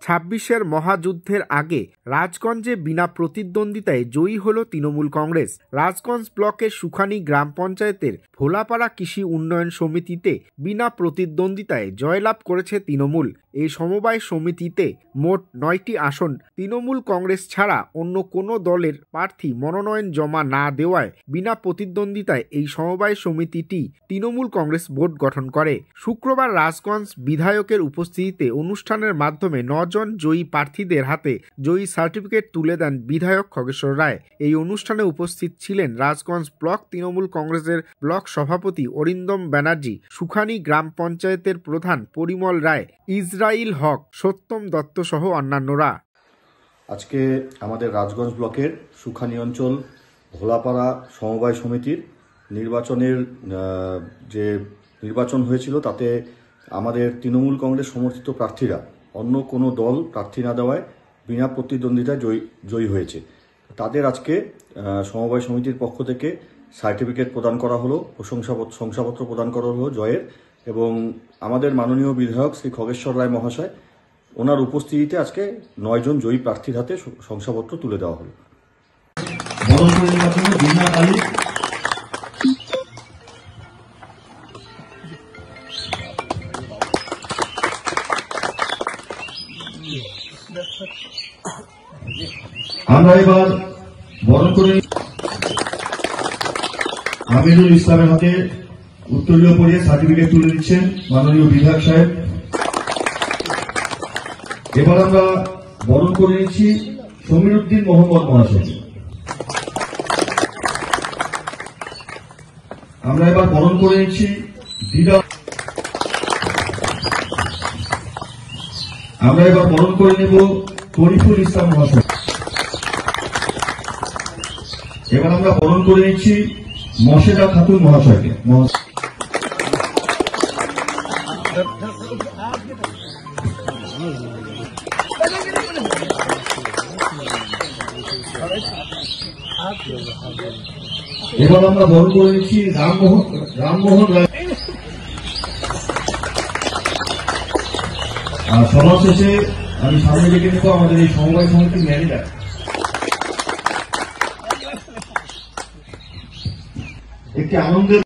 26-এর মহাযুদ্ধের আগে রাজগঞ্জে বিনা প্রতিদ্বন্দ্বিতায় জয়ী হল তৃণমূল কংগ্রেস। রাজগঞ্জ ব্লকের সুখানী গ্রাম পঞ্চায়েতের ভোলাপাড়া কৃষি উন্নয়ন সমিতিতে বিনা প্রতিদ্বন্দ্বিতায় জয়লাভ করেছে তৃণমূল। এই সমবায় সমিতিতে মোট 9টি আসন তৃণমূল কংগ্রেস ছাড়া অন্য কোনো দলের প্রার্থী মনোনয়ন জমা না দেওয়ায় বিনা প্রতিদ্বন্দ্বিতায় এই সমবায় সমিতিটি তৃণমূল কংগ্রেস বোর্ড গঠন করে। শুক্রবার রাজগঞ্জ বিধায়কের উপস্থিতিতে অনুষ্ঠানের মাধ্যমে 9 জন জয়ী প্রার্থীদের হাতে জয়ী সার্টিফিকেট তুলে দেন বিধায়ক খগেশ্বর রায়। এই অনুষ্ঠানে উপস্থিত ছিলেন রাজগঞ্জ ব্লক তৃণমূল কংগ্রেসের ব্লক সভাপতি অরিন্দম ব্যানার্জি, সুখানী গ্রাম পঞ্চায়েতের প্রধান পরিমল রায়, ইসরাইল হক, সত্যম দত্ত সহ অন্যান্যরা। আজকে আমাদের রাজগঞ্জ ব্লকের সুখানী অঞ্চল ভোলাপাড়া সমবায় সমিতির নির্বাচনের যে নির্বাচন হয়েছিল তাতে আমাদের তৃণমূল কংগ্রেস সমর্থিত প্রার্থীরা অন্য কোনো দল প্রার্থী না দেওয়ায় বিনা প্রতিদ্বন্দ্বিতায় জয়ী হয়েছে। তাদের আজকে সমবায় সমিতির পক্ষ থেকে সার্টিফিকেট প্রদান করা হলো, শংসাপত্র প্রদান করা হলো জয়ের, এবং আমাদের মাননীয় বিধায়ক শ্রী খগেশ্বর রায় মহাশয় ওনার উপস্থিতিতে আজকে 9 জন জয়ী প্রার্থীর হাতে শংসাপত্র তুলে দেওয়া হলো। আমরা এবার বরণ করে আমিনুল ইসলামের হাতে উত্তরীয় পড়িয়ে সার্টিফিকেট তুলে দিচ্ছেন মাননীয় বিধায়ক সাহেব। এবার আমরা বরণ করে নিচ্ছি সমীরউদ্দিন মোহাম্মদ মহাশয়। আমরা এবার বরণ করে নিচ্ছি দিদা। আমরা এবার বরণ করে নেব তরিফুল ইসলাম মহাশয়। এবার আমরা বরণ করে নিচ্ছি মশেদা খাতুন মহাশয়কে। এবার আমরা বরণ করে নিচ্ছি রামমোহন রায়। আর সবার শেষে আমি সামনে ডেকে নেব আমাদের এই সমবায় সমিতির ম্যানেজার। একটি আনন্দের